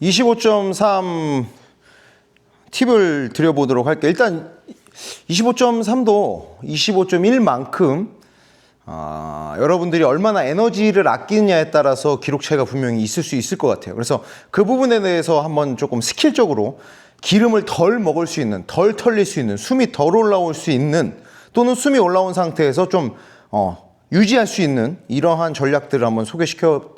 25.3 팁을 드려보도록 할게요. 일단 25.3도 25.1만큼 여러분들이 얼마나 에너지를 아끼느냐에 따라서 기록 차이가 분명히 있을 수 있을 것 같아요. 그래서 그 부분에 대해서 한번 조금 스킬적으로 기름을 덜 먹을 수 있는, 덜 털릴 수 있는, 숨이 덜 올라올 수 있는, 또는 숨이 올라온 상태에서 좀 유지할 수 있는 이러한 전략들을 한번 소개시켜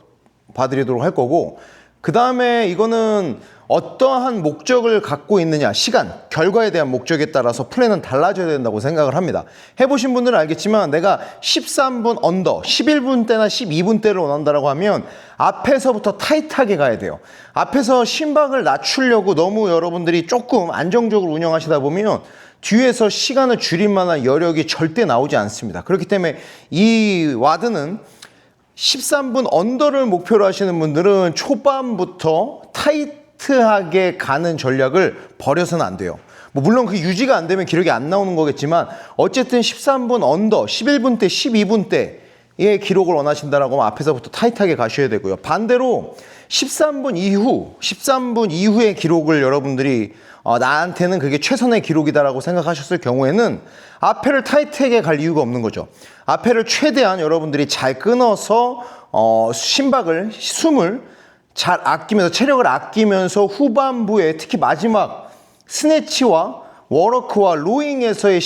봐드리도록 할 거고, 그 다음에 이거는 어떠한 목적을 갖고 있느냐, 시간, 결과에 대한 목적에 따라서 플랜은 달라져야 된다고 생각을 합니다. 해보신 분들은 알겠지만 내가 13분 언더, 11분대나 12분대를 원한다고 하면 앞에서부터 타이트하게 가야 돼요. 앞에서 심박을 낮추려고 너무 여러분들이 조금 안정적으로 운영하시다 보면 뒤에서 시간을 줄일 만한 여력이 절대 나오지 않습니다. 그렇기 때문에 이 와드는 13분 언더를 목표로 하시는 분들은 초반부터 타이트하게 가는 전략을 버려서는 안 돼요. 물론 그 유지가 안 되면 기록이 안 나오는 거겠지만 어쨌든 13분 언더, 11분대, 12분대의 기록을 원하신다라고 하면 앞에서부터 타이트하게 가셔야 되고요. 반대로 13분 이후의 기록을 여러분들이 나한테는 그게 최선의 기록이다라고 생각하셨을 경우에는 앞에를 타이트하게 갈 이유가 없는 거죠. 앞에를 최대한 여러분들이 잘 끊어서 숨을 잘 아끼면서, 체력을 아끼면서 후반부에 특히 마지막 스네치와 워러크와 로잉에서의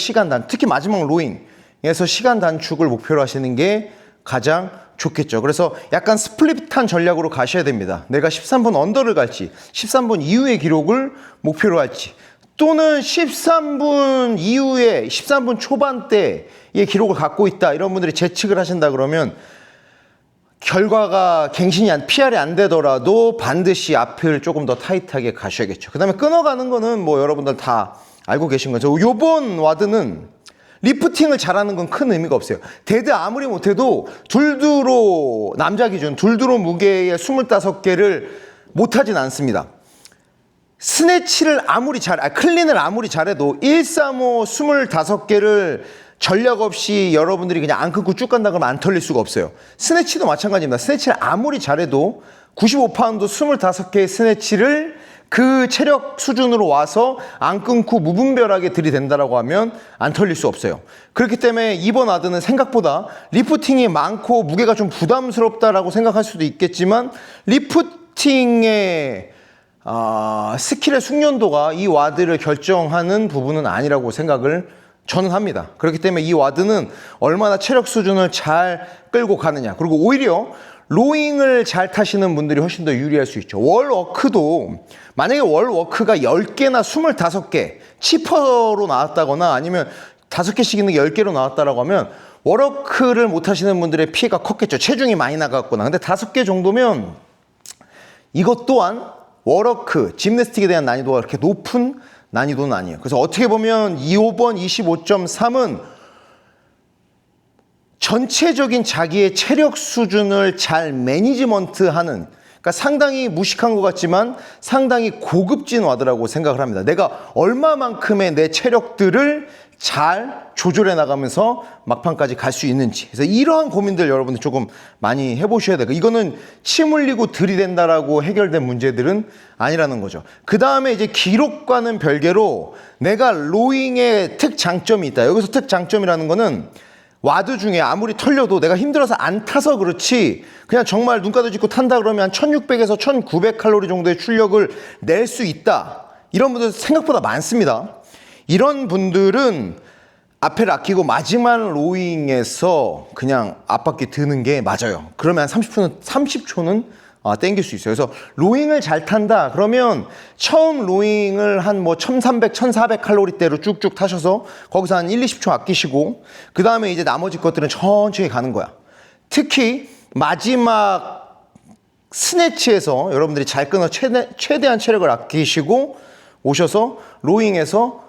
특히 마지막 로잉에서 시간 단축을 목표로 하시는 게 가장 좋겠죠. 그래서 약간 스플릿한 전략으로 가셔야 됩니다. 내가 13분 언더를 갈지 13분 이후의 기록을 목표로 할지, 또는 13분 이후에 13분 초반대의 기록을 갖고 있다, 이런 분들이 재측을 하신다 그러면 결과가 PR이 안 되더라도 반드시 앞을 조금 더 타이트하게 가셔야겠죠. 그 다음에 끊어가는 거는 뭐 여러분들 다 알고 계신 거죠. 요번 와드는 리프팅을 잘하는 건 큰 의미가 없어요. 데드 아무리 못해도 둘두로, 남자 기준 둘두로 무게의 25개를 못하진 않습니다. 스네치를 클린을 아무리 잘해도 135 25개를 전략 없이 여러분들이 그냥 안 끊고 쭉 간다 그러면 안 털릴 수가 없어요. 스네치도 마찬가지입니다. 스네치를 아무리 잘해도 95파운드 25개의 스네치를 그 체력 수준으로 와서 안 끊고 무분별하게 들이댄다라고 하면 안 털릴 수 없어요. 그렇기 때문에 이번 와드는 생각보다 리프팅이 많고 무게가 좀 부담스럽다라고 생각할 수도 있겠지만, 리프팅의 스킬의 숙련도가 이 와드를 결정하는 부분은 아니라고 생각을 저는 합니다. 그렇기 때문에 이 와드는 얼마나 체력 수준을 잘 끌고 가느냐, 그리고 오히려 로잉을 잘 타시는 분들이 훨씬 더 유리할 수 있죠. 월워크도 만약에 월워크가 10개나 25개 치퍼로 나왔다거나 아니면 5개씩 있는 게 10개로 나왔다라고 하면 월워크를 못 하시는 분들의 피해가 컸겠죠. 체중이 많이 나갔거나. 근데 5개 정도면 이것 또한 월워크, 짐내스틱에 대한 난이도가 그렇게 높은 난이도는 아니에요. 그래서 어떻게 보면 2번 25.3은 전체적인 자기의 체력 수준을 잘 매니지먼트하는, 그러니까 상당히 무식한 것 같지만 상당히 고급진 와드라고 생각을 합니다. 내가 얼마만큼의 내 체력들을 잘 조절해 나가면서 막판까지 갈 수 있는지. 그래서 이러한 고민들 여러분들 조금 많이 해보셔야 돼요. 이거는 침 흘리고 들이댄다라고 해결된 문제들은 아니라는 거죠. 그 다음에 이제 기록과는 별개로 내가 로잉의 특장점이 있다. 여기서 특장점이라는 거는 와드 중에 아무리 털려도 내가 힘들어서 안 타서 그렇지, 그냥 정말 눈 가도 짚고 탄다 그러면 한 1600에서 1900 칼로리 정도의 출력을 낼 수 있다. 이런 분들 생각보다 많습니다. 이런 분들은 앞에를 아끼고 마지막 로잉에서 그냥 앞바퀴 드는 게 맞아요. 그러면 한 30초는 땡길 수 있어요. 그래서 로잉을 잘 탄다 그러면 처음 로잉을 한 1300, 1400 칼로리대로 쭉쭉 타셔서 거기서 한 1, 20초 아끼시고, 그 다음에 이제 나머지 것들은 천천히 가는 거야. 특히 마지막 스네치에서 여러분들이 잘 끊어 최대한 체력을 아끼시고 오셔서 로잉에서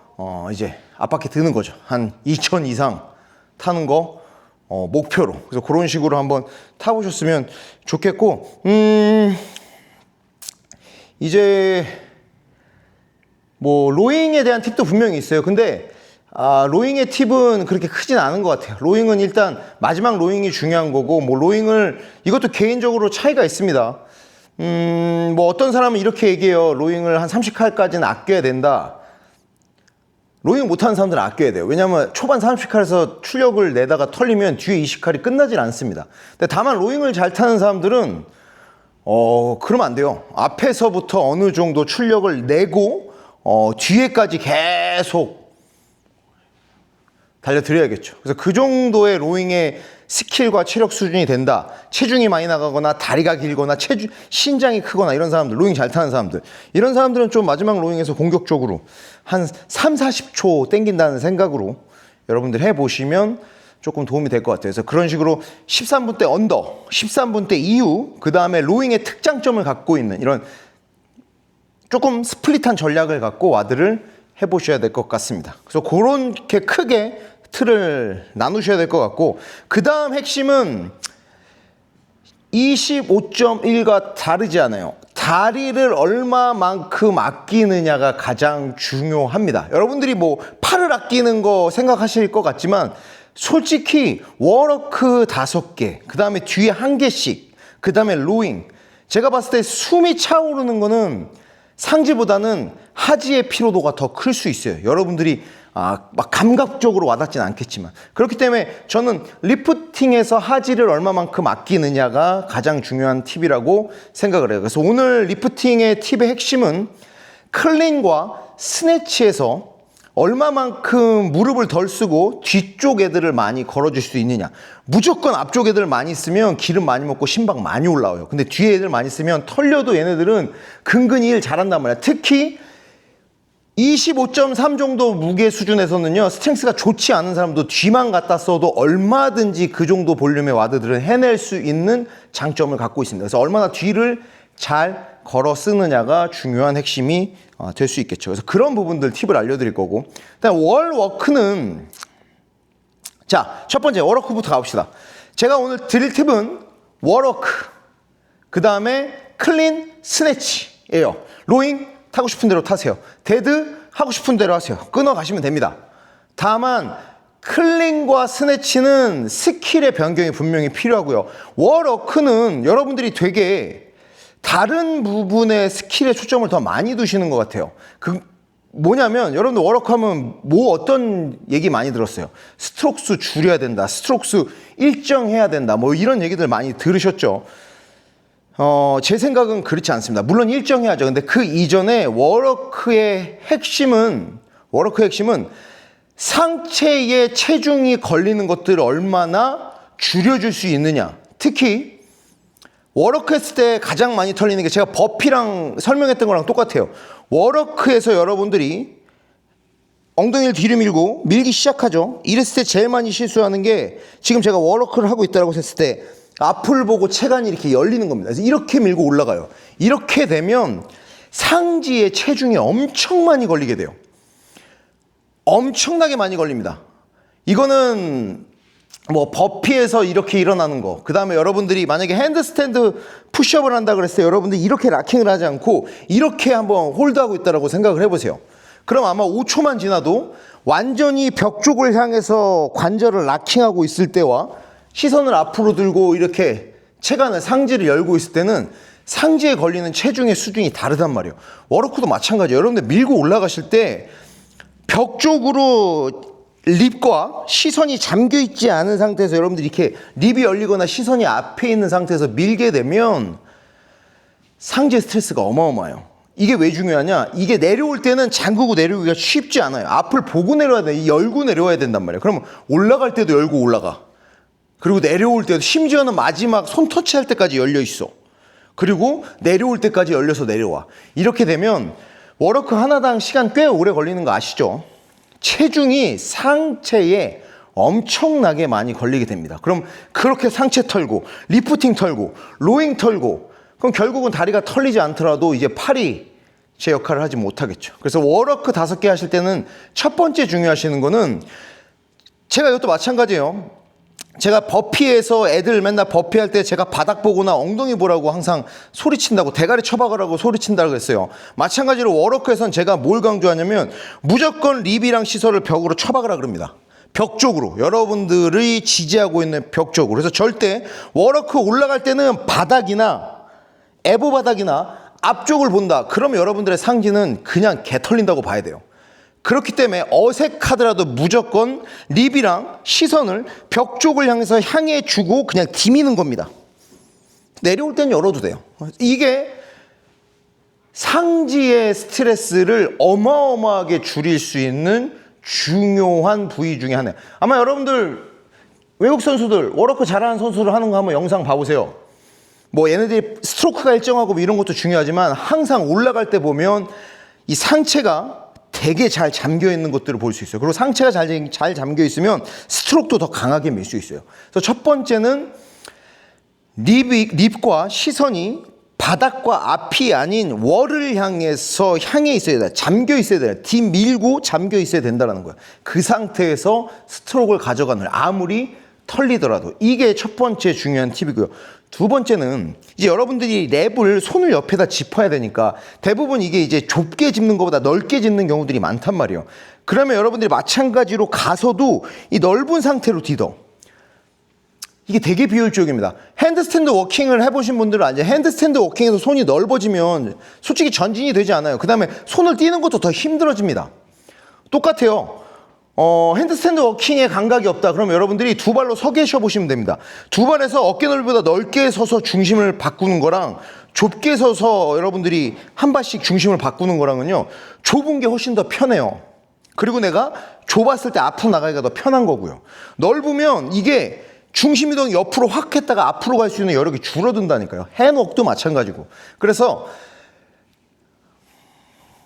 이제 앞바퀴 드는 거죠. 한 2000 이상 타는 거 목표로. 그래서 그런 식으로 한번 타보셨으면 좋겠고, 이제 뭐 로잉에 대한 팁도 분명히 있어요. 근데 로잉의 팁은 그렇게 크진 않은 것 같아요. 로잉은 일단 마지막 로잉이 중요한 거고, 뭐 로잉을, 이것도 개인적으로 차이가 있습니다. 뭐 어떤 사람은 이렇게 얘기해요. 로잉을 한 30칼까지는 아껴야 된다. 로잉 못하는 사람들은 아껴야 돼요. 왜냐하면 초반 30칼에서 출력을 내다가 털리면 뒤에 20칼이 끝나질 않습니다. 근데 다만 로잉을 잘 타는 사람들은 그러면 안 돼요. 앞에서부터 어느 정도 출력을 내고 뒤에까지 계속 달려드려야겠죠. 그래서 그 정도의 로잉의 스킬과 체력 수준이 된다. 체중이 많이 나가거나 다리가 길거나 신장이 크거나 이런 사람들, 로잉 잘 타는 사람들, 이런 사람들은 좀 마지막 로잉에서 공격적으로 한 3, 40초 땡긴다는 생각으로 여러분들 해보시면 조금 도움이 될 것 같아요. 그래서 그런 식으로 13분 대 언더, 13분 대 이후, 그 다음에 로잉의 특장점을 갖고 있는 이런 조금 스플릿한 전략을 갖고 와드를 해보셔야 될 것 같습니다. 그래서 그렇게 크게 틀을 나누셔야 될 것 같고, 그 다음 핵심은 25.1과 다르지 않아요. 다리를 얼마만큼 아끼느냐가 가장 중요합니다. 여러분들이 뭐 팔을 아끼는 거 생각하실 것 같지만 솔직히 워러크 5개, 그 다음에 뒤에 1개씩, 그 다음에 로잉, 제가 봤을 때 숨이 차오르는 거는 상지보다는 하지의 피로도가 더 클 수 있어요. 여러분들이 막 감각적으로 와닿진 않겠지만, 그렇기 때문에 저는 리프팅에서 하지를 얼마만큼 아끼느냐가 가장 중요한 팁이라고 생각을 해요. 그래서 오늘 리프팅의 팁의 핵심은 클린과 스네치에서 얼마만큼 무릎을 덜 쓰고 뒤쪽 애들을 많이 걸어줄 수 있느냐. 무조건 앞쪽 애들 많이 쓰면 기름 많이 먹고 심박 많이 올라와요. 근데 뒤에 애들 많이 쓰면 털려도 얘네들은 근근히 일 잘한단 말이야. 특히 25.3 정도 무게 수준에서는요, 스트렝스가 좋지 않은 사람도 뒤만 갖다 써도 얼마든지 그 정도 볼륨의 와드들은 해낼 수 있는 장점을 갖고 있습니다. 그래서 얼마나 뒤를 잘 걸어 쓰느냐가 중요한 핵심이 될 수 있겠죠. 그래서 그런 부분들 팁을 알려드릴 거고, 일단 월워크는, 자, 첫 번째 월워크부터 가봅시다. 제가 오늘 드릴 팁은 월워크, 그 다음에 클린 스네치예요. 로잉 타고 싶은 대로 타세요. 데드 하고 싶은 대로 하세요. 끊어 가시면 됩니다. 다만 클린과 스네치는 스킬의 변경이 분명히 필요하고요. 월워크는 여러분들이 되게 다른 부분의 스킬에 초점을 더 많이 두시는 것 같아요. 뭐냐면 여러분들 워워크 하면 뭐 어떤 얘기 많이 들었어요. 스트로크스 줄여야 된다. 스트로크스 일정해야 된다. 뭐 이런 얘기들 많이 들으셨죠. 제 생각은 그렇지 않습니다. 물론 일정해야죠. 근데 그 이전에 워워크의 핵심은 상체에 체중이 걸리는 것들을 얼마나 줄여줄 수 있느냐. 특히 워워크 했을 때 가장 많이 털리는 게, 제가 버피랑 설명했던 거랑 똑같아요. 워워크에서 여러분들이 엉덩이를 뒤로 밀고 밀기 시작하죠. 이랬을 때 제일 많이 실수하는 게, 지금 제가 워워크를 하고 있다고 했을 때 앞을 보고 체간이 이렇게 열리는 겁니다. 그래서 이렇게 밀고 올라가요. 이렇게 되면 상지에 체중이 엄청 많이 걸리게 돼요. 엄청나게 많이 걸립니다. 이거는 뭐 버피에서 이렇게 일어나는 거, 그 다음에 여러분들이 만약에 핸드스탠드 푸시업을 한다 그랬을 때 여러분들이 이렇게 락킹을 하지 않고 이렇게 한번 홀드하고 있다고 생각을 해보세요. 그럼 아마 5초만 지나도 완전히 벽 쪽을 향해서 관절을 락킹하고 있을 때와 시선을 앞으로 들고 이렇게 체간을, 상지를 열고 있을 때는 상지에 걸리는 체중의 수준이 다르단 말이에요. 워워크도 마찬가지예요. 여러분들 밀고 올라가실 때 벽 쪽으로 립과 시선이 잠겨 있지 않은 상태에서 여러분들이 이렇게 립이 열리거나 시선이 앞에 있는 상태에서 밀게 되면 상지의 스트레스가 어마어마해요. 이게 왜 중요하냐? 이게 내려올 때는 잠그고 내려오기가 쉽지 않아요. 앞을 보고 내려와야 돼. 열고 내려와야 된단 말이에요. 그러면 올라갈 때도 열고 올라가. 그리고 내려올 때도, 심지어는 마지막 손 터치할 때까지 열려 있어. 그리고 내려올 때까지 열려서 내려와. 이렇게 되면 워워크 하나당 시간 꽤 오래 걸리는 거 아시죠? 체중이 상체에 엄청나게 많이 걸리게 됩니다. 그럼 그렇게 상체 털고 리프팅 털고 로잉 털고, 그럼 결국은 다리가 털리지 않더라도 이제 팔이 제 역할을 하지 못하겠죠. 그래서 워워크 5개 하실 때는 첫 번째 중요하시는 거는, 제가 이것도 마찬가지예요. 제가 버피에서 애들 맨날 버피할 때 제가 바닥 보거나 엉덩이 보라고 항상 소리친다고, 대가리 쳐박으라고 소리친다고 그랬어요. 마찬가지로 워워크에서는 제가 뭘 강조하냐면 무조건 립이랑 시설을 벽으로 쳐박으라 그럽니다. 벽 쪽으로, 여러분들이 지지하고 있는 벽 쪽으로. 그래서 절대 워워크 올라갈 때는 바닥이나 에버 바닥이나 앞쪽을 본다. 그러면 여러분들의 상지는 그냥 개 털린다고 봐야 돼요. 그렇기 때문에 어색하더라도 무조건 립이랑 시선을 벽 쪽을 향해서 향해 주고 그냥 디미는 겁니다. 내려올 땐 열어도 돼요. 이게 상지의 스트레스를 어마어마하게 줄일 수 있는 중요한 부위 중에 하나예요. 아마 여러분들 외국 선수들 워커 잘하는 선수를 하는 거 한번 영상 봐보세요. 뭐 얘네들이 스트로크가 일정하고 뭐 이런 것도 중요하지만 항상 올라갈 때 보면 이 상체가 되게 잘 잠겨 있는 것들을 볼 수 있어요. 그리고 상체가 잘 잠겨 있으면 스트로크도 더 강하게 밀 수 있어요. 그래서 첫 번째는 립과 시선이 바닥과 앞이 아닌 월을 향해서 향해 있어야 돼. 잠겨 있어야 돼. 뒤밀고 잠겨 있어야 된다는 거야. 그 상태에서 스트로크를 가져가는 아무리 털리더라도 이게 첫 번째 중요한 팁이고요. 두 번째는 이제 여러분들이 랩을 손을 옆에다 짚어야 되니까 대부분 이게 이제 좁게 짚는 것보다 넓게 짚는 경우들이 많단 말이에요. 그러면 여러분들이 마찬가지로 가서도 이 넓은 상태로 디뎌. 이게 되게 비효율적입니다. 핸드스탠드 워킹을 해보신 분들은 알죠. 핸드스탠드 워킹에서 손이 넓어지면 솔직히 전진이 되지 않아요. 그 다음에 손을 띄는 것도 더 힘들어집니다. 똑같아요. 핸드스탠드 워킹에 감각이 없다. 그럼 여러분들이 두 발로 서 계셔 보시면 됩니다. 두 발에서 어깨 넓이보다 넓게 서서 중심을 바꾸는 거랑 좁게 서서 여러분들이 한 발씩 중심을 바꾸는 거랑은요, 좁은 게 훨씬 더 편해요. 그리고 내가 좁았을 때 앞으로 나가기가 더 편한 거고요. 넓으면 이게 중심 이동이 옆으로 확 했다가 앞으로 갈 수 있는 여력이 줄어든다니까요. 핸웍도 마찬가지고. 그래서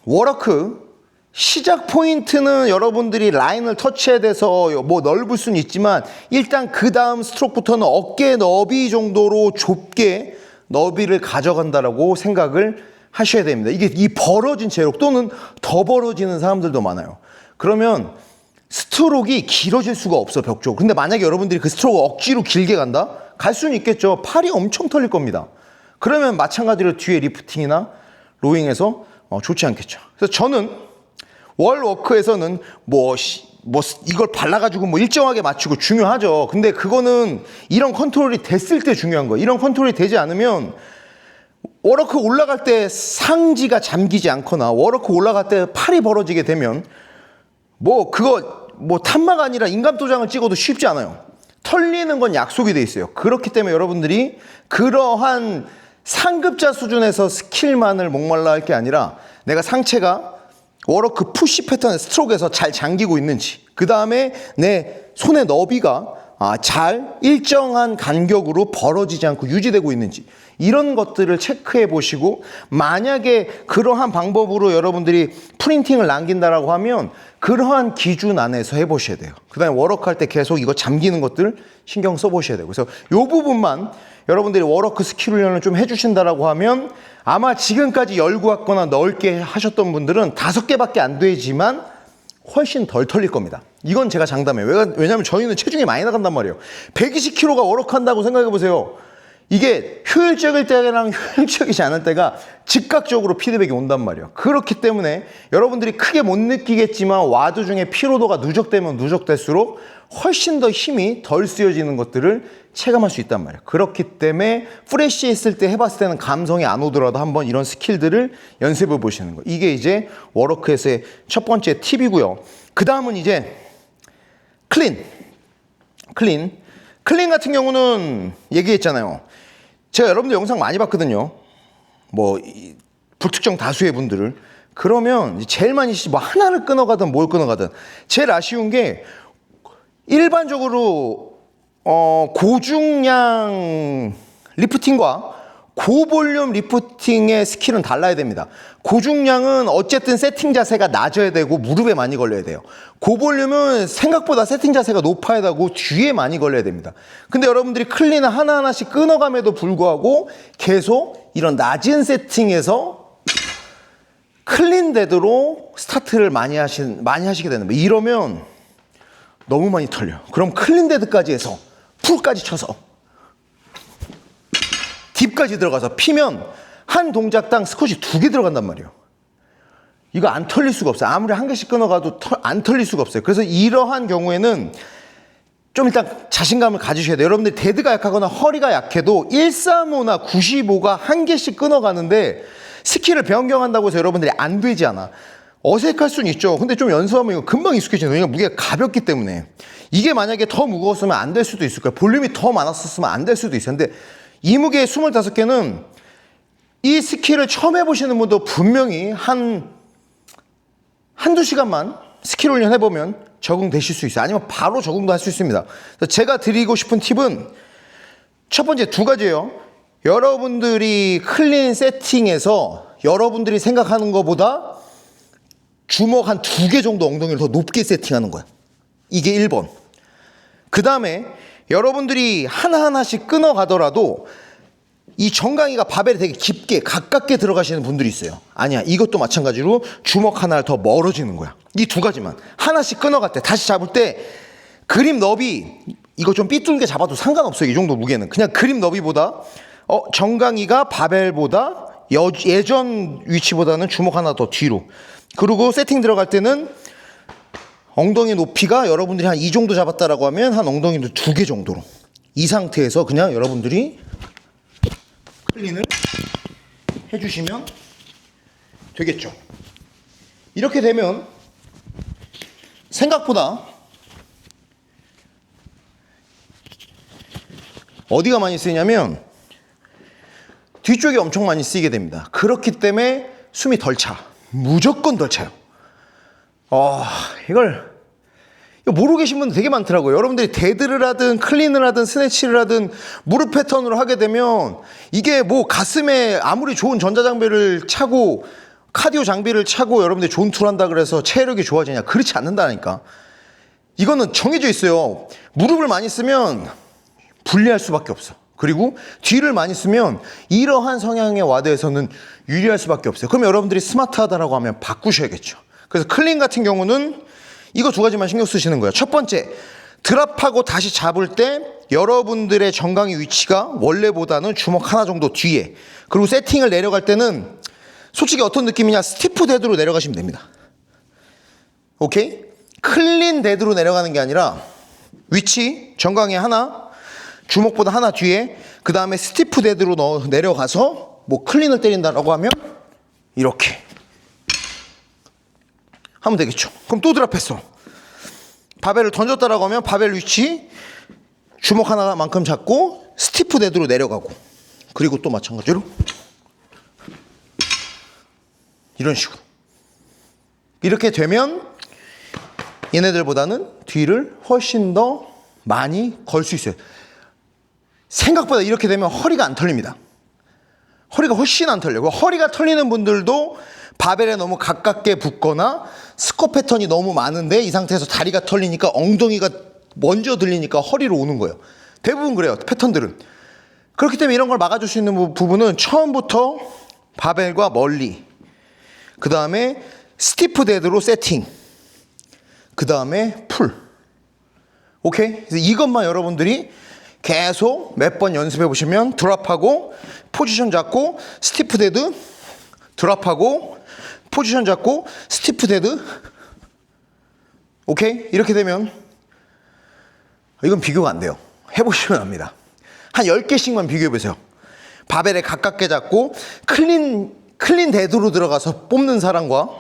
워커 시작 포인트는 여러분들이 라인을 터치해야 돼서 뭐 넓을 수는 있지만 일단 그 다음 스트로크부터는 어깨 너비 정도로 좁게 너비를 가져간다라고 생각을 하셔야 됩니다. 이게 이 벌어진 체력 또는 더 벌어지는 사람들도 많아요. 그러면 스트로크가 길어질 수가 없어, 벽 쪽. 근데 만약에 여러분들이 그 스트로크 억지로 길게 간다? 갈 수는 있겠죠. 팔이 엄청 털릴 겁니다. 그러면 마찬가지로 뒤에 리프팅이나 로잉에서 좋지 않겠죠. 그래서 저는 월워크에서는 이걸 발라가지고 뭐 일정하게 맞추고 중요하죠. 근데 그거는 이런 컨트롤이 됐을 때 중요한 거예요. 이런 컨트롤이 되지 않으면 워커 올라갈 때 상지가 잠기지 않거나 워커 올라갈 때 팔이 벌어지게 되면 그거 탐마가 아니라 인감도장을 찍어도 쉽지 않아요. 털리는 건 약속이 돼 있어요. 그렇기 때문에 여러분들이 그러한 상급자 수준에서 스킬만을 목말라 할 게 아니라 내가 상체가 워커 푸시 패턴의 스트로크에서 잘 잠기고 있는지, 그 다음에 내 손의 너비가 잘 일정한 간격으로 벌어지지 않고 유지되고 있는지, 이런 것들을 체크해 보시고, 만약에 그러한 방법으로 여러분들이 프린팅을 남긴다라고 하면 그러한 기준 안에서 해보셔야 돼요. 그 다음에 워커 할 때 계속 이거 잠기는 것들 신경 써보셔야 되고, 그래서 이 부분만 여러분들이 워커 스킬 훈련을 좀 해주신다라고 하면 아마 지금까지 열고 왔거나 넓게 하셨던 분들은 5개밖에 안 되지만 훨씬 덜 털릴 겁니다. 이건 제가 장담해요. 왜냐하면 저희는 체중이 많이 나간단 말이에요. 120kg가 워커 한다고 생각해 보세요. 이게 효율적일 때랑 효율적이지 않을 때가 즉각적으로 피드백이 온단 말이에요. 그렇기 때문에 여러분들이 크게 못 느끼겠지만 와드 중에 피로도가 누적되면 누적될수록 훨씬 더 힘이 덜 쓰여지는 것들을 체감할 수 있단 말이에요. 그렇기 때문에 프레쉬 했을 때 해봤을 때는 감성이 안 오더라도 한번 이런 스킬들을 연습해 보시는 거예요. 이게 이제 워커에서의 첫 번째 팁이고요. 그 다음은 이제 클린 같은 경우는 얘기했잖아요. 제가 여러분들 영상 많이 봤거든요. 불특정 다수의 분들을. 그러면 제일 많이 하나를 끊어가든 뭘 끊어가든 제일 아쉬운 게 일반적으로 고중량 리프팅과 고볼륨 리프팅의 스킬은 달라야 됩니다. 고중량은 어쨌든 세팅 자세가 낮아야 되고 무릎에 많이 걸려야 돼요. 고볼륨은 생각보다 세팅 자세가 높아야 되고 뒤에 많이 걸려야 됩니다. 근데 여러분들이 클린을 하나하나씩 끊어감에도 불구하고 계속 이런 낮은 세팅에서 클린 데드로 스타트를 많이 하시게 되는 거예요. 이러면 너무 많이 털려요. 그럼 클린 데드까지 해서 풀까지 쳐서 딥까지 들어가서 피면 한 동작당 스쿼시 2개 들어간단 말이에요. 이거 안 털릴 수가 없어요. 아무리 한 개씩 끊어가도 안 털릴 수가 없어요. 그래서 이러한 경우에는 좀 일단 자신감을 가지셔야 돼요. 여러분들 데드가 약하거나 허리가 약해도 135나 95가 한 개씩 끊어가는데 스킬을 변경한다고 해서 여러분들이 안 되지 않아. 어색할 수는 있죠. 근데 좀 연습하면 이거 금방 익숙해지는 거예요. 무게가 가볍기 때문에. 이게 만약에 더 무거웠으면 안 될 수도 있을 거예요. 볼륨이 더 많았었으면 안 될 수도 있어요. 근데 이 무게의 25개는 이 스킬을 처음 해보시는 분도 분명히 한두 시간만 스킬 훈련 해보면 적응되실 수 있어요. 아니면 바로 적응도 할 수 있습니다. 제가 드리고 싶은 팁은 첫 번째 2가지예요. 여러분들이 클린 세팅에서 여러분들이 생각하는 것보다 주먹 한 2개 정도 엉덩이를 더 높게 세팅하는 거야. 이게 1번. 그 다음에 여러분들이 하나하나씩 끊어가더라도 이 정강이가 바벨에 되게 깊게 가깝게 들어가시는 분들이 있어요. 아니야, 이것도 마찬가지로 주먹 하나를 더 멀어지는 거야. 이 2가지만 하나씩 끊어갈 때, 다시 잡을 때 그립 너비, 이거 좀 삐뚤게 잡아도 상관없어요. 이 정도 무게는 그냥 그립 너비보다 정강이가 바벨보다 예전 위치보다는 주먹 하나 더 뒤로. 그리고 세팅 들어갈 때는 엉덩이 높이가 여러분들이 한 이 정도 잡았다라고 하면 한 엉덩이도 2개 정도로, 이 상태에서 그냥 여러분들이 클린을 해주시면 되겠죠. 이렇게 되면 생각보다 어디가 많이 쓰이냐면 뒤쪽이 엄청 많이 쓰이게 됩니다. 그렇기 때문에 숨이 덜 차. 무조건 덜 차요. 이거 모르고 계신 분들 되게 많더라고요. 여러분들이 데드를 하든 클린을 하든 스네치를 하든 무릎 패턴으로 하게 되면 이게 뭐 가슴에 아무리 좋은 전자장비를 차고 카디오 장비를 차고 여러분들이 좋은 툴 한다 그래서 체력이 좋아지냐? 그렇지 않는다니까. 이거는 정해져 있어요. 무릎을 많이 쓰면 불리할 수밖에 없어. 그리고 뒤를 많이 쓰면 이러한 성향의 와드에서는 유리할 수밖에 없어요. 그럼 여러분들이 스마트하다라고 하면 바꾸셔야겠죠. 그래서 클린 같은 경우는 이거 2가지만 신경 쓰시는 거예요. 첫 번째, 드랍하고 다시 잡을 때 여러분들의 정강이 위치가 원래보다는 주먹 하나 정도 뒤에, 그리고 세팅을 내려갈 때는 솔직히 어떤 느낌이냐, 스티프 데드로 내려가시면 됩니다. 오케이? 클린 데드로 내려가는 게 아니라 위치 정강이 하나, 주먹보다 하나 뒤에, 그 다음에 스티프 데드로 내려가서 뭐 클린을 때린다라고 하면 이렇게 하면 되겠죠. 그럼 또 드랍했어. 바벨을 던졌다라고 하면 바벨 위치 주먹 하나만큼 잡고 스티프 데드로 내려가고, 그리고 또 마찬가지로 이런 식으로. 이렇게 되면 얘네들보다는 뒤를 훨씬 더 많이 걸 수 있어요. 생각보다 이렇게 되면 허리가 안 털립니다. 허리가 훨씬 안 털려요. 허리가 털리는 분들도 바벨에 너무 가깝게 붙거나 스쿼트 패턴이 너무 많은데 이 상태에서 다리가 털리니까 엉덩이가 먼저 들리니까 허리로 오는 거예요. 대부분 그래요, 패턴들은. 그렇기 때문에 이런 걸 막아줄 수 있는 부분은 처음부터 바벨과 멀리, 그 다음에 스티프 데드로 세팅, 그 다음에 풀. 오케이? 그래서 이것만 여러분들이 계속 몇 번 연습해 보시면 드랍하고 포지션 잡고 스티프 데드, 드랍하고 포지션 잡고 스티프 데드. 오케이? 이렇게 되면 이건 비교가 안 돼요. 해보시면 압니다. 한 10개씩만 비교해 보세요. 바벨에 가깝게 잡고 클린 데드로 들어가서 뽑는 사람과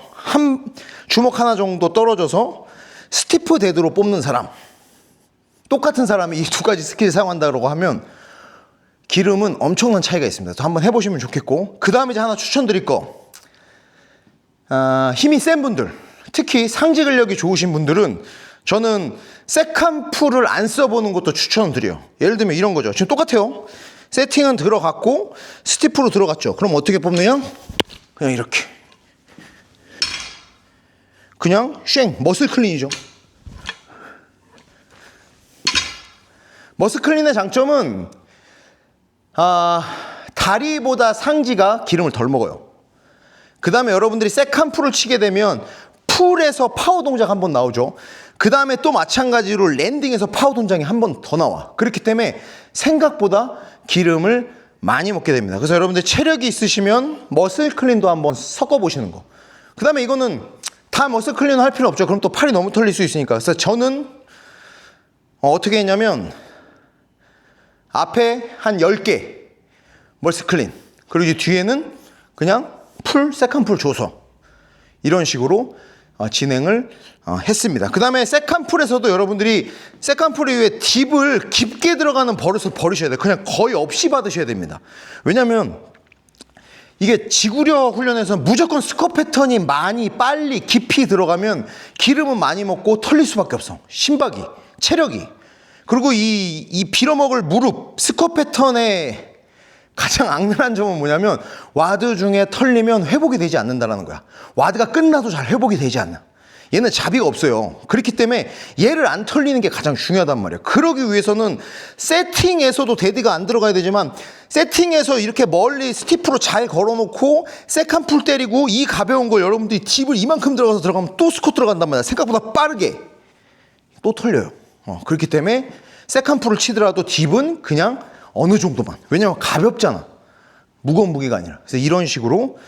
주먹 하나 정도 떨어져서 스티프 데드로 뽑는 사람, 똑같은 사람이 이 2가지 스킬을 사용한다고 하면 기름은 엄청난 차이가 있습니다. 한번 해보시면 좋겠고, 그 다음에 이제 하나 추천드릴 거, 힘이 센 분들, 특히 상지 근력이 좋으신 분들은 저는 세컨풀을 안 써보는 것도 추천드려요. 예를 들면 이런 거죠. 지금 똑같아요. 세팅은 들어갔고 스티프로 들어갔죠. 그럼 어떻게 뽑느냐? 그냥 이렇게, 그냥 머슬 클린이죠. 머슬 클린의 장점은 다리보다 상지가 기름을 덜 먹어요. 그 다음에 여러분들이 세컨 풀을 치게 되면 풀에서 파워 동작 한 번 나오죠. 그 다음에 또 마찬가지로 랜딩에서 파워 동작이 한 번 더 나와. 그렇기 때문에 생각보다 기름을 많이 먹게 됩니다. 그래서 여러분들 체력이 있으시면 머슬 클린도 한번 섞어보시는 거. 그 다음에 이거는 다 머슬 클린 할 필요 없죠. 그럼 또 팔이 너무 털릴 수 있으니까. 그래서 저는 어떻게 했냐면 앞에 한 10개 멀스 클린, 그리고 이제 뒤에는 그냥 풀, 세컨 풀 줘서 이런 식으로 진행을 했습니다. 그 다음에 세컨 풀에서도 여러분들이 세컨 풀 이후에 딥을 깊게 들어가는 버릇을 버리셔야 돼요. 그냥 거의 없이 받으셔야 됩니다. 왜냐면 이게 지구력 훈련에서 무조건 스쿼트 패턴이 많이 빨리 깊이 들어가면 기름은 많이 먹고 털릴 수밖에 없어. 심박이, 체력이. 그리고 이 빌어먹을 무릎, 스쿼트 패턴의 가장 악랄한 점은 뭐냐면 와드 중에 털리면 회복이 되지 않는다는 거야. 와드가 끝나도 잘 회복이 되지 않아. 얘는 자비가 없어요. 그렇기 때문에 얘를 안 털리는 게 가장 중요하단 말이에요. 그러기 위해서는 세팅에서도 데드가 안 들어가야 되지만 세팅에서 이렇게 멀리 스티프로 잘 걸어놓고 세컨 풀 때리고 이 가벼운 걸 여러분들이 딥을 이만큼 들어가서 들어가면 또 스쿼트 들어간단 말이야. 생각보다 빠르게 또 털려요. 그렇기 때문에 세컨 풀을 치더라도 딥은 그냥 어느 정도만. 왜냐면 가볍잖아. 무거운 무게가 아니라. 그래서 이런 식으로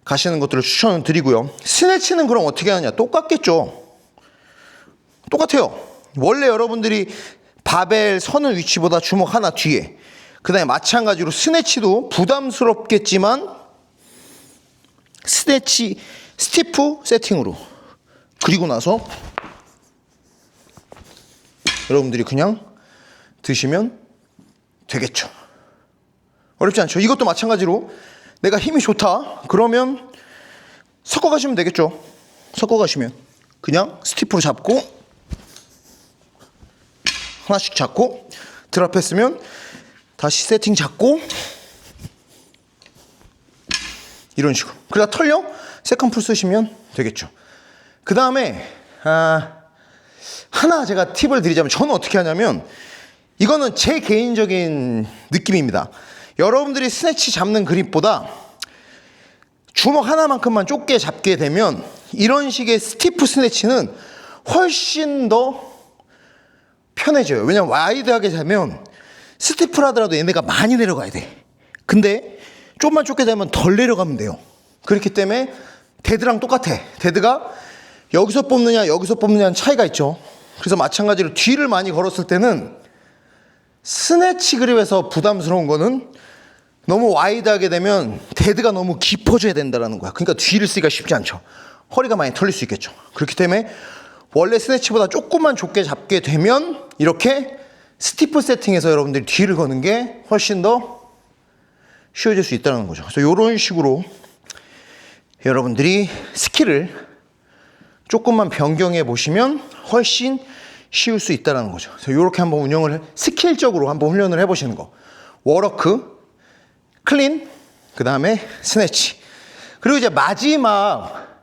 가시는 것들을 추천을 드리고요. 스네치는 그럼 어떻게 하느냐? 똑같겠죠. 똑같아요. 원래 여러분들이 바벨 서는 위치보다 주먹 하나 뒤에, 그 다음에 마찬가지로 스네치도 부담스럽겠지만 스네치 스티프 세팅으로, 그리고 나서 여러분들이 그냥 드시면 되겠죠. 어렵지 않죠. 이것도 마찬가지로 내가 힘이 좋다 그러면 섞어 가시면 되겠죠. 섞어 가시면 그냥 스티프로 잡고 하나씩 잡고 드랍했으면 다시 세팅 잡고 이런 식으로. 그러다 털려 세컨 풀 쓰시면 되겠죠. 그 다음에 하나 제가 팁을 드리자면, 저는 어떻게 하냐면, 이거는 제 개인적인 느낌입니다. 여러분들이 스네치 잡는 그립보다 주먹 하나만큼만 좁게 잡게 되면 이런 식의 스티프 스네치는 훨씬 더 편해져요. 왜냐면 와이드하게 잡으면 스티프라더라도 얘네가 많이 내려가야 돼. 근데 좀만 좁게 잡으면 덜 내려가면 돼요. 그렇기 때문에 데드랑 똑같아. 데드가 여기서 뽑느냐 여기서 뽑느냐는 차이가 있죠. 그래서 마찬가지로 뒤를 많이 걸었을 때는 스네치 그립에서 부담스러운 거는 너무 와이드하게 되면 데드가 너무 깊어져야 된다는 거야. 그러니까 뒤를 쓰기가 쉽지 않죠. 허리가 많이 털릴 수 있겠죠. 그렇기 때문에 원래 스네치보다 조금만 좁게 잡게 되면 이렇게 스티프 세팅에서 여러분들이 뒤를 거는 게 훨씬 더 쉬워질 수 있다는 거죠. 그래서 이런 식으로 여러분들이 스킬을 조금만 변경해 보시면 훨씬 쉬울 수 있다는 거죠. 그래서 이렇게 한번 운영을 스킬적으로 한번 훈련을 해보시는 거. 워러크, 클린, 그 다음에 스네치. 그리고 이제 마지막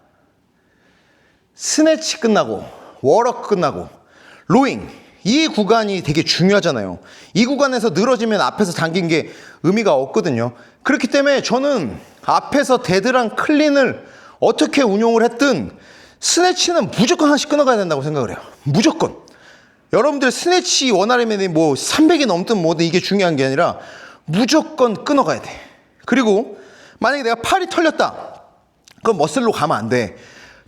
스네치 끝나고 워러크 끝나고 로잉, 이 구간이 되게 중요하잖아요. 이 구간에서 늘어지면 앞에서 당긴 게 의미가 없거든요. 그렇기 때문에 저는 앞에서 데드랑 클린을 어떻게 운용을 했든 스네치는 무조건 하나씩 끊어가야 된다고 생각을 해요. 무조건. 여러분들 스네치 원RM이 뭐 300이 넘든 뭐든 이게 중요한 게 아니라 무조건 끊어가야 돼. 그리고 만약에 내가 팔이 털렸다, 그럼 머슬로 가면 안 돼.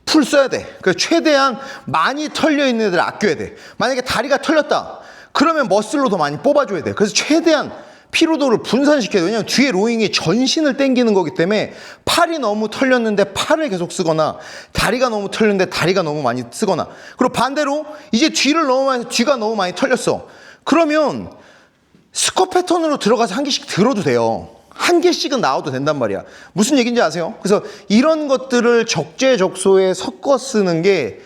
풀 써야 돼. 그래서 최대한 많이 털려 있는 애들 아껴야 돼. 만약에 다리가 털렸다, 그러면 머슬로 더 많이 뽑아줘야 돼. 그래서 최대한 피로도를 분산시켜야 돼. 왜냐면 뒤에 로잉이 전신을 당기는 거기 때문에 팔이 너무 털렸는데 팔을 계속 쓰거나 다리가 너무 털렸는데 다리가 너무 많이 쓰거나, 그리고 반대로 이제 뒤가 너무 많이 털렸어. 그러면 스쿼트 패턴으로 들어가서 한 개씩 들어도 돼요. 한 개씩은 나와도 된단 말이야. 무슨 얘기인지 아세요? 그래서 이런 것들을 적재적소에 섞어 쓰는 게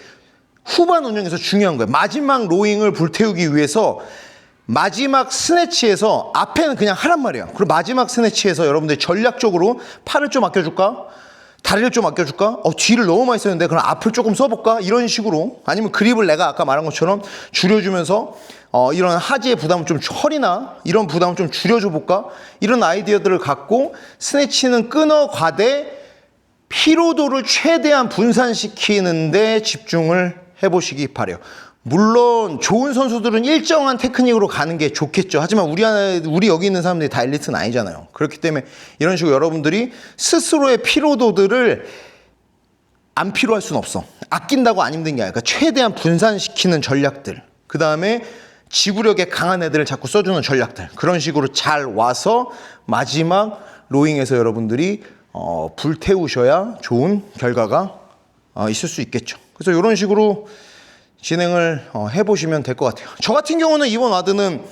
후반 운영에서 중요한 거예요. 마지막 로잉을 불태우기 위해서 마지막 스네치에서 앞에는 그냥 하란 말이야. 그리고 마지막 스네치에서 여러분들 전략적으로 팔을 좀 아껴줄까? 다리를 좀 아껴줄까? 뒤를 너무 많이 썼는데 그럼 앞을 조금 써볼까? 이런 식으로. 아니면 그립을 내가 아까 말한 것처럼 줄여주면서 이런 하지의 부담을 좀, 허리나 이런 부담을 좀 줄여줘 볼까? 이런 아이디어들을 갖고 스네치는 끊어가되 피로도를 최대한 분산시키는 데 집중을 해보시기 바래요. 물론 좋은 선수들은 일정한 테크닉으로 가는 게 좋겠죠. 하지만 우리 여기 있는 사람들이 다 엘리트는 아니잖아요. 그렇기 때문에 이런 식으로 여러분들이 스스로의 피로도들을 안 필요할 수는 없어. 아낀다고 안 힘든 게 아니라 최대한 분산시키는 전략들. 그 다음에 지구력에 강한 애들을 자꾸 써주는 전략들, 그런 식으로 잘 와서 마지막 로잉에서 여러분들이 불태우셔야 좋은 결과가 있을 수 있겠죠. 그래서 이런 식으로 진행을 해보시면 될 것 같아요. 저 같은 경우는 이번 와드는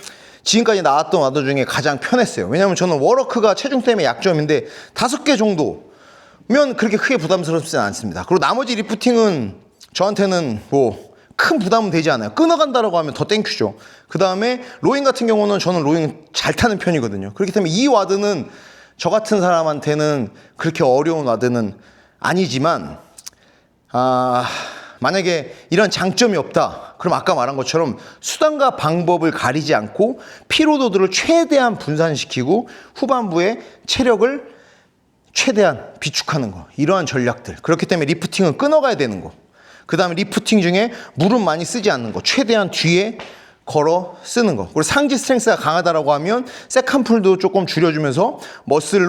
지금까지 나왔던 와드 중에 가장 편했어요. 왜냐하면 저는 워워크가 체중 때문에 약점인데 5개 정도면 그렇게 크게 부담스럽지 않습니다. 그리고 나머지 리프팅은 저한테는 뭐 큰 부담은 되지 않아요. 끊어간다라고 하면 더 땡큐죠. 그 다음에 로잉 같은 경우는 저는 로잉 잘 타는 편이거든요. 그렇기 때문에 이 와드는 저 같은 사람한테는 그렇게 어려운 와드는 아니지만 만약에 이런 장점이 없다, 그럼 아까 말한 것처럼 수단과 방법을 가리지 않고 피로도들을 최대한 분산시키고 후반부에 체력을 최대한 비축하는 거, 이러한 전략들. 그렇기 때문에 리프팅은 끊어가야 되는 거. 그 다음에 리프팅 중에 무릎 많이 쓰지 않는 거, 최대한 뒤에 걸어 쓰는 거. 그리고 상지 스트렝스가 강하다라고 하면 세컨 풀도 조금 줄여주면서 머슬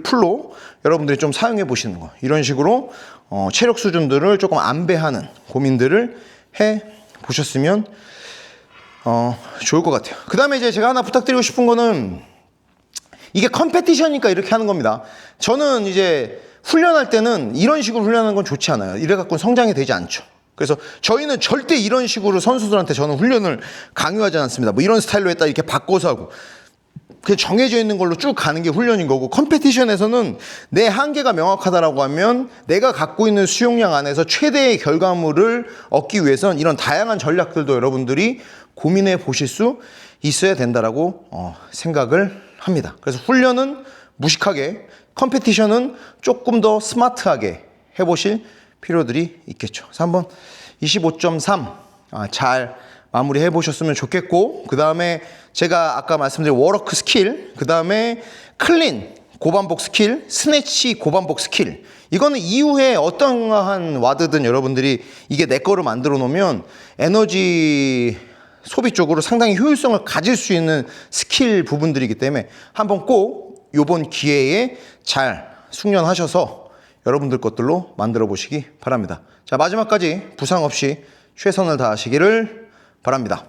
풀로 여러분들이 좀 사용해 보시는 거. 이런 식으로 체력 수준들을 조금 안배하는 고민들을 해 보셨으면 좋을 것 같아요. 그 다음에 이제 제가 하나 부탁드리고 싶은 거는, 이게 컴페티션이니까 이렇게 하는 겁니다. 저는 이제 훈련할 때는 이런 식으로 훈련하는 건 좋지 않아요. 이래 갖고는 성장이 되지 않죠. 그래서 저희는 절대 이런 식으로 선수들한테 저는 훈련을 강요하지 않습니다. 뭐 이런 스타일로 했다 이렇게 바꿔서 하고, 그냥 정해져 있는 걸로 쭉 가는 게 훈련인 거고, 컴페티션에서는 내 한계가 명확하다라고 하면 내가 갖고 있는 수용량 안에서 최대의 결과물을 얻기 위해서는 이런 다양한 전략들도 여러분들이 고민해 보실 수 있어야 된다라고 생각을 합니다. 그래서 훈련은 무식하게, 컴페티션은 조금 더 스마트하게 해보실 필요들이 있겠죠. 그래서 한번 25.3 잘 마무리해 보셨으면 좋겠고, 그 다음에 제가 아까 말씀드린 워워크 스킬, 그 다음에 클린 고반복 스킬, 스네치 고반복 스킬, 이거는 이후에 어떠한 와드든 여러분들이 이게 내 거를 만들어 놓으면 에너지 소비 쪽으로 상당히 효율성을 가질 수 있는 스킬 부분들이기 때문에 한번 꼭 이번 기회에 잘 숙련하셔서 여러분들 것들로 만들어 보시기 바랍니다. 자, 마지막까지 부상 없이 최선을 다하시기를 바랍니다.